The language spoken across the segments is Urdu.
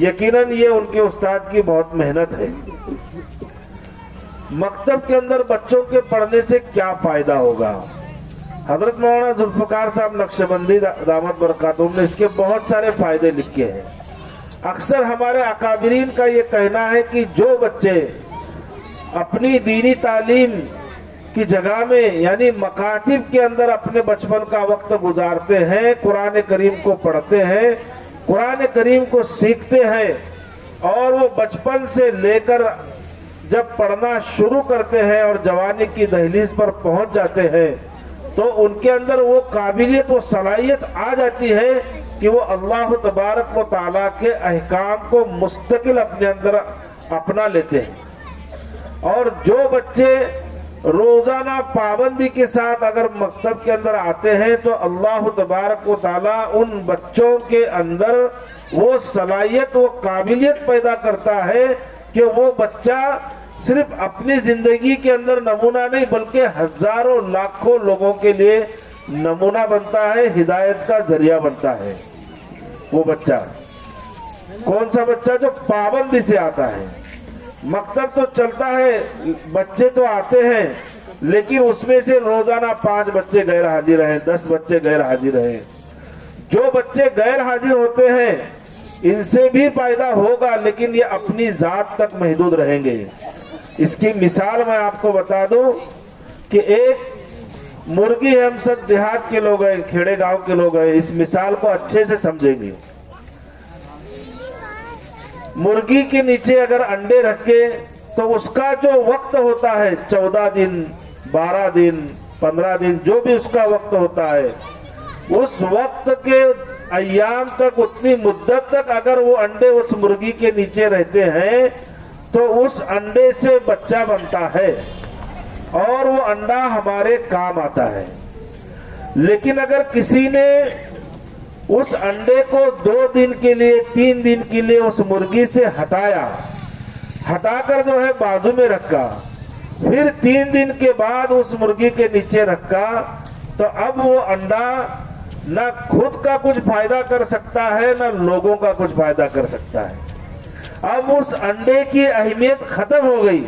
یقیناً یہ ان کے استاد کی بہت محنت ہے۔ مکتب کے اندر بچوں کے پڑھنے سے کیا فائدہ ہوگا؟ حضرت مولانا ذوالفقار صاحب نقشبندی دامت برکاتہم نے اس کے بہت سارے فائدے لکھے ہیں۔ اکثر ہمارے اکابرین کا یہ کہنا ہے کہ جو بچے اپنی دینی تعلیم کی جگہ میں یعنی مکاتب کے اندر اپنے بچپن کا وقت گزارتے ہیں، قرآن کریم کو پڑھتے ہیں، قرآن کریم کو سیکھتے ہیں، اور وہ بچپن سے لے کر جب پڑھنا شروع کرتے ہیں اور جوانی کی دہلیز پر پہنچ جاتے ہیں تو ان کے اندر وہ قابلیت و صلاحیت آ جاتی ہے کہ وہ اللہ تبارک و تعالیٰ کے احکام کو مستقل اپنے اندر اپنا لیتے ہیں۔ اور جو بچے روزانہ پابندی کے ساتھ اگر مکتب کے اندر آتے ہیں تو اللہ تبارک و تعالیٰ ان بچوں کے اندر وہ صلاحیت و قابلیت پیدا کرتا ہے کہ وہ بچہ صرف اپنی زندگی کے اندر نمونہ نہیں بلکہ ہزاروں لاکھوں لوگوں کے لیے نمونہ بنتا ہے، ہدایت کا ذریعہ بنتا ہے۔ وہ بچہ کون سا بچہ؟ جو پابندی سے آتا ہے۔ مکتب تو چلتا ہے، بچے تو آتے ہیں، لیکن اس میں سے روزانہ 5 بچے غیر حاضر ہیں، 10 بچے غیر حاضر ہیں۔ جو بچے غیر حاضر ہوتے ہیں ان سے بھی فائدہ ہوگا، لیکن یہ اپنی ذات تک محدود رہیں گے۔ اس کی مثال میں آپ کو بتا دوں کہ ایک مرغی ہے، ہم سب دیہات کے لوگ ہیں، کھیڑے گاؤں کے لوگ ہیں، اس مثال کو اچھے سے سمجھیں گے۔ مرغی کے نیچے اگر انڈے رکھے تو اس کا جو وقت ہوتا ہے 14 دن 12 دن 15 دن جو بھی اس کا وقت ہوتا ہے، اس وقت کے ایام تک اتنی مدت تک اگر وہ انڈے اس مرغی کے نیچے رہتے ہیں تو اس انڈے سے بچہ بنتا ہے اور وہ انڈا ہمارے کام آتا ہے۔ لیکن اگر کسی نے اس انڈے کو 2 دن کے لیے 3 دن کے لیے اس مرغی سے ہٹا کر جو ہے بازو میں رکھا، پھر 3 دن کے بعد اس مرغی کے نیچے رکھا، تو اب وہ انڈا نہ خود کا کچھ فائدہ کر سکتا ہے نہ لوگوں کا کچھ فائدہ کر سکتا ہے۔ اب اس انڈے کی اہمیت ختم ہو گئی،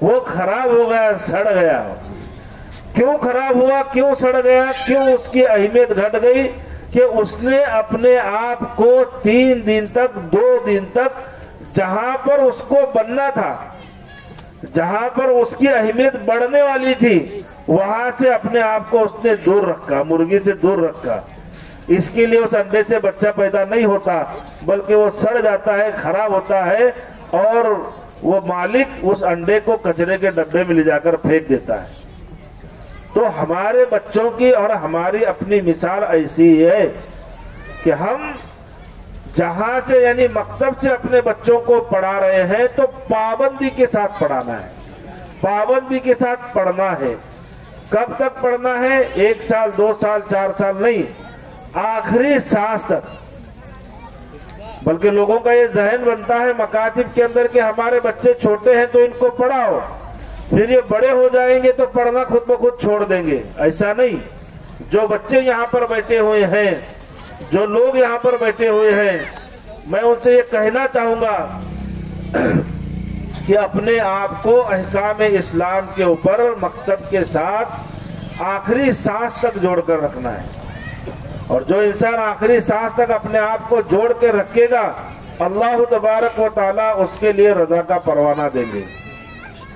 وہ خراب ہو گیا، سڑ گیا۔ کیوں خراب ہوا، کیوں سڑ گیا، کیوں اس کی اہمیت گھٹ گئی؟ کہ اس نے اپنے آپ کو 3 دن تک 2 دن تک جہاں پر اس کو بننا تھا، جہاں پر اس کی اہمیت بڑھنے والی تھی، وہاں سے اپنے آپ کو اس نے دور رکھا، مرغی سے دور رکھا۔ اس کے لیے اس انڈے سے بچہ پیدا نہیں ہوتا بلکہ وہ سڑ جاتا ہے، خراب ہوتا ہے، اور وہ مالک اس انڈے کو کچرے کے ڈبے میں لے جا کر پھینک دیتا ہے۔ تو ہمارے بچوں کی اور ہماری اپنی مثال ایسی ہے کہ ہم جہاں سے یعنی مکتب سے اپنے بچوں کو پڑھا رہے ہیں تو پابندی کے ساتھ پڑھانا ہے، پابندی کے ساتھ پڑھنا ہے۔ کب تک پڑھنا ہے؟ 1 سال 2 سال 4 سال نہیں، آخری سانس تک۔ بلکہ لوگوں کا یہ ذہن بنتا ہے مکاتب کے اندر کہ ہمارے بچے چھوٹے ہیں تو ان کو پڑھاؤ، پھر یہ بڑے ہو جائیں گے تو پڑھنا خود بخود چھوڑ دیں گے۔ ایسا نہیں۔ جو بچے یہاں پر بیٹھے ہوئے ہیں، جو لوگ یہاں پر بیٹھے ہوئے ہیں، میں ان سے یہ کہنا چاہوں گا کہ اپنے آپ کو احکام اسلام کے اوپر مکتب کے ساتھ آخری سانس تک جوڑ کر رکھنا ہے۔ اور جو انسان آخری سانس تک اپنے آپ کو جوڑ کے رکھے گا، اللہ تبارک و تعالیٰ اس کے لیے رضا کا پروانہ دیں گے۔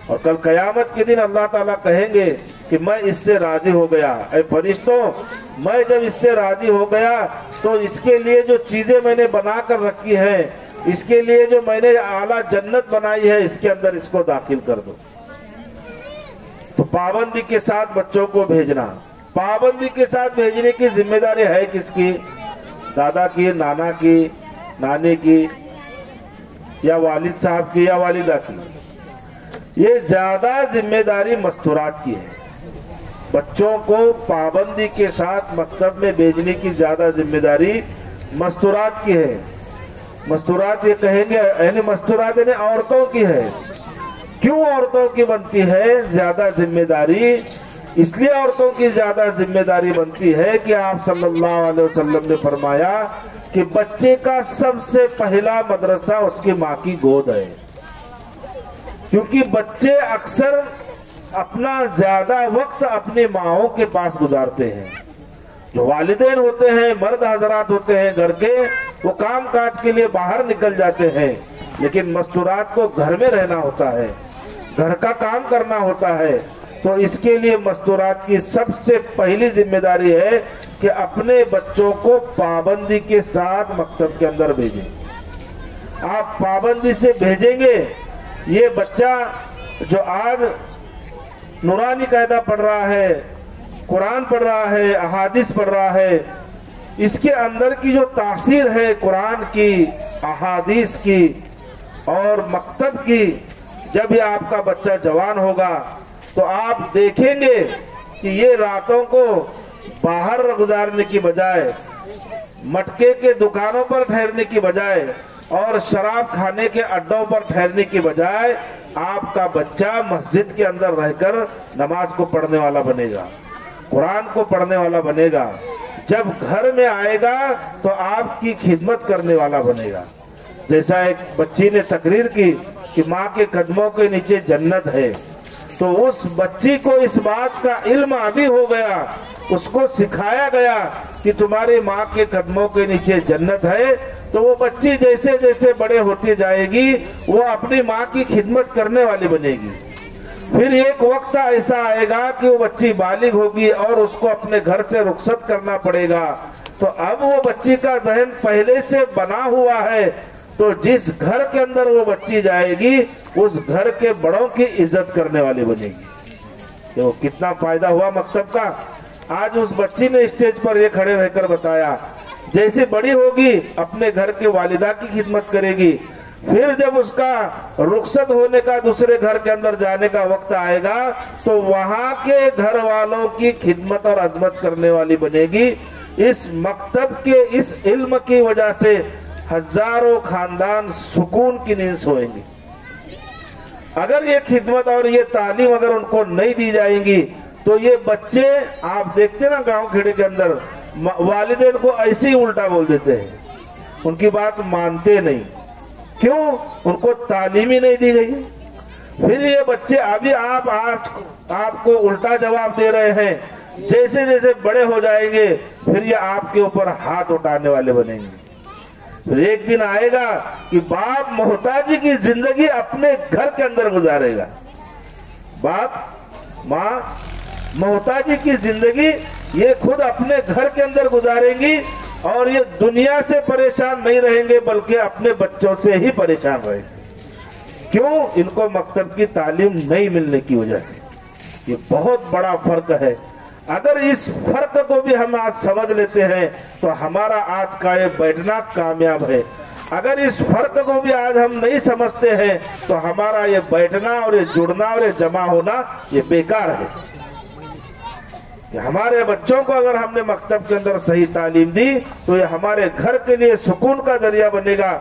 اور کل قیامت کے دن اللہ تعالیٰ کہیں گے کہ میں اس سے راضی ہو گیا، اے فرشتوں میں جب اس سے راضی ہو گیا تو اس کے لیے جو چیزیں میں نے بنا کر رکھی ہیں، اس کے لیے جو میں نے اعلیٰ جنت بنائی ہے، اس کے اندر اس کو داخل کر دو۔ تو پابندی کے ساتھ بچوں کو بھیجنا، پابندی کے ساتھ بھیجنے کی ذمہ داری ہے کس کی؟ دادا کی، نانا کی، نانی کی، یا والد صاحب کی، یا والدہ کی؟ یہ زیادہ ذمہ داری مستورات کی ہے۔ بچوں کو پابندی کے ساتھ مکتب میں بھیجنے کی زیادہ ذمہ داری مستورات کی ہے۔ مستورات یہ کہیں گے یعنی مستورات یعنی عورتوں کی ہے۔ کیوں عورتوں کی بنتی ہے زیادہ ذمہ داری؟ اس لیے عورتوں کی زیادہ ذمہ داری بنتی ہے کہ آپ صلی اللہ علیہ وسلم نے فرمایا کہ بچے کا سب سے پہلا مدرسہ اس کی ماں کی گود ہے، کیونکہ بچے اکثر اپنا زیادہ وقت اپنی ماؤں کے پاس گزارتے ہیں۔ جو والدین ہوتے ہیں، مرد حضرات ہوتے ہیں گھر کے، وہ کام کاج کے لیے باہر نکل جاتے ہیں، لیکن مستورات کو گھر میں رہنا ہوتا ہے، گھر کا کام کرنا ہوتا ہے۔ تو اس کے لیے مستورات کی سب سے پہلی ذمہ داری ہے کہ اپنے بچوں کو پابندی کے ساتھ مکتب کے اندر بھیجیں۔ آپ پابندی سے بھیجیں گے، یہ بچہ جو آج نورانی قاعدہ پڑھ رہا ہے، قرآن پڑھ رہا ہے، احادیث پڑھ رہا ہے، اس کے اندر کی جو تاثیر ہے قرآن کی، احادیث کی اور مکتب کی، جب یہ آپ کا بچہ جوان ہوگا تو آپ دیکھیں گے کہ یہ راتوں کو باہر گزارنے کی بجائے، مٹکے کے دکانوں پر ٹھہرنے کی بجائے اور شراب کھانے کے اڈوں پر ٹھہرنے کی بجائے آپ کا بچہ مسجد کے اندر رہ کر نماز کو پڑھنے والا بنے گا، قرآن کو پڑھنے والا بنے گا۔ جب گھر میں آئے گا تو آپ کی خدمت کرنے والا بنے گا۔ جیسا ایک بچی نے تقریر کی کہ ماں کے قدموں کے نیچے جنت ہے، تو اس بچی کو اس بات کا علم ابھی ہو گیا، اس کو سکھایا گیا کہ تمہاری ماں کے قدموں کے نیچے جنت ہے، تو وہ بچی جیسے جیسے بڑے ہوتی جائے گی وہ اپنی ماں کی خدمت کرنے والی بنے گی۔ پھر ایک وقت ایسا آئے گا کہ وہ بچی بالغ ہوگی اور اس کو اپنے گھر سے رخصت کرنا پڑے گا، تو اب وہ بچی کا ذہن پہلے سے بنا ہوا ہے، تو جس گھر کے اندر وہ بچی جائے گی اس گھر کے بڑوں کی عزت کرنے والی بنے گی۔ تو کتنا فائدہ ہوا مکتب کا۔ آج اس بچی نے اسٹیج پر یہ کھڑے رہ کر بتایا، جیسے بڑی ہوگی اپنے گھر کے والدہ کی خدمت کرے گی، پھر جب اس کا رخصت ہونے کا دوسرے گھر کے اندر جانے کا وقت آئے گا تو وہاں کے گھر والوں کی خدمت اور عظمت کرنے والی بنے گی۔ اس مکتب کے اس علم کی وجہ سے ہزاروں خاندان سکون کی نیند سوئیں گے۔ اگر یہ خدمت اور یہ تعلیم اگر ان کو نہیں دی جائیں گی تو یہ بچے، آپ دیکھتے نا گاؤں کھیڑے کے اندر والدین کو ایسے ہی الٹا بول دیتے ہیں، ان کی بات مانتے نہیں، کیوں؟ ان کو تعلیم ہی نہیں دی گئی۔ پھر یہ بچے ابھی آپ کو الٹا جواب دے رہے ہیں، جیسے جیسے بڑے ہو جائیں گے پھر یہ آپ کے اوپر ہاتھ اٹھانے والے بنیں گے۔ پھر ایک دن آئے گا کہ باپ محتاجی کی زندگی اپنے گھر کے اندر گزارے گا، باپ ماں محتاجی کی زندگی یہ خود اپنے گھر کے اندر گزاریں گی، اور یہ دنیا سے پریشان نہیں رہیں گے بلکہ اپنے بچوں سے ہی پریشان رہیں گے۔ کیوں؟ ان کو مکتب کی تعلیم نہیں ملنے کی وجہ سے۔ یہ بہت بڑا فرق ہے۔ اگر اس فرق کو بھی ہم آج سمجھ لیتے ہیں تو ہمارا آج کا یہ بیٹھنا کامیاب ہے۔ اگر اس فرق کو بھی آج ہم نہیں سمجھتے ہیں تو ہمارا یہ بیٹھنا اور یہ جڑنا اور یہ جمع ہونا یہ بیکار ہے۔ کہ ہمارے بچوں کو اگر ہم نے مکتب کے اندر صحیح تعلیم دی تو یہ ہمارے گھر کے لیے سکون کا ذریعہ بنے گا،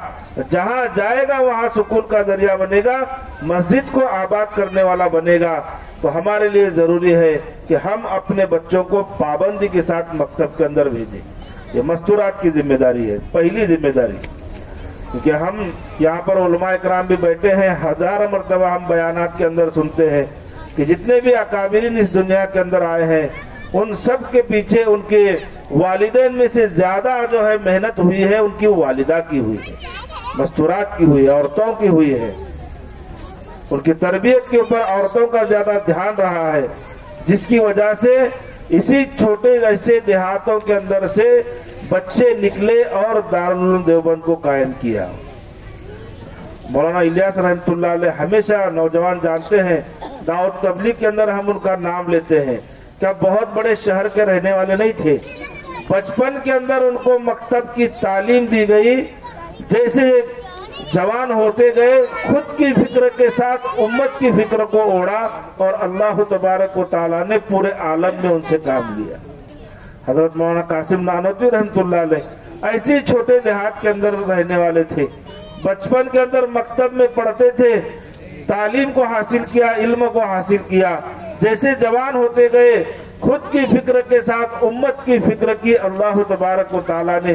جہاں جائے گا وہاں سکون کا ذریعہ بنے گا، مسجد کو آباد کرنے والا بنے گا۔ تو ہمارے لیے ضروری ہے کہ ہم اپنے بچوں کو پابندی کے ساتھ مکتب کے اندر بھیجیں۔ یہ مستورات کی ذمہ داری ہے، پہلی ذمہ داری، کیونکہ ہم یہاں پر علماء اکرام بھی بیٹھے ہیں، ہزار مرتبہ ہم بیانات کے اندر سنتے ہیں کہ جتنے بھی اکابرین اس دنیا کے اندر آئے ہیں ان سب کے پیچھے ان کے والدین میں سے زیادہ جو ہے محنت ہوئی ہے ان کی والدہ کی ہوئی ہے، مستورات کی ہوئی ہے، عورتوں کی ہوئی ہے۔ ان کی تربیت کے اوپر عورتوں کا زیادہ دھیان رہا ہے، جس کی وجہ سے اسی چھوٹے ایسے دیہاتوں کے اندر سے بچے نکلے اور دارالعلوم دیوبند کو قائم کیا۔ مولانا الیاس رحمۃ اللہ علیہ ہمیشہ نوجوان جانتے ہیں، دعوت تبلیغ کے اندر ہم ان کا نام لیتے ہیں، کیا بہت بڑے شہر کے رہنے والے نہیں تھے۔ بچپن کے اندر ان کو مکتب کی تعلیم دی گئی، جیسے جوان ہوتے گئے خود کی فکر کے ساتھ امت کی فکر کو اوڑھا اور اللہ تبارک و تعالیٰ نے پورے عالم میں ان سے کام لیا۔ حضرت مولانا قاسم نانوتوی رحمۃ اللہ علیہ ایسے چھوٹے دیہات کے اندر رہنے والے تھے، بچپن کے اندر مکتب میں پڑھتے تھے، تعلیم کو حاصل کیا، علم کو حاصل کیا، جیسے جوان ہوتے گئے خود کی فکر کے ساتھ امت کی فکر کی، اللہ تبارک و تعالیٰ نے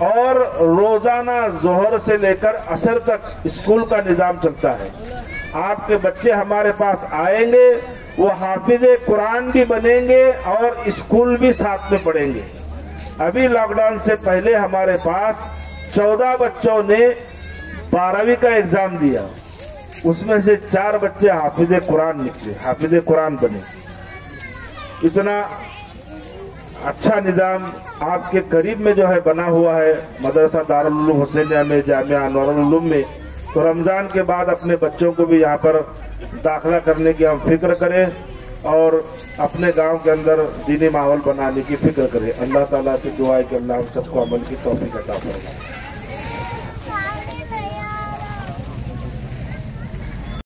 اور روزانہ ظہر سے لے کر عصر تک اسکول کا نظام چلتا ہے. آپ کے بچے ہمارے پاس آئیں گے، وہ حافظ قرآن بھی بنیں گے اور اسکول بھی ساتھ میں پڑھیں گے. ابھی لاک ڈاؤن سے پہلے ہمارے پاس 14 بچوں نے 12ویں کا ایگزام دیا، اس میں سے 4 بچے حافظ قرآن نکلے، حافظ قرآن بنے. اتنا اچھا نظام آپ کے قریب میں جو ہے بنا ہوا ہے مدرسہ دارالعلوم حسینیہ میں، جامعہ انوار العلوم میں. تو رمضان کے بعد اپنے بچوں کو بھی یہاں پر داخلہ کرنے کی ہم فکر کریں اور اپنے گاؤں کے اندر دینی ماحول بنانے کی فکر کریں. اللہ تعالیٰ سے دعا ہے کہ اللہ ہم سب کو عمل کی توفیق عطا فرمائے.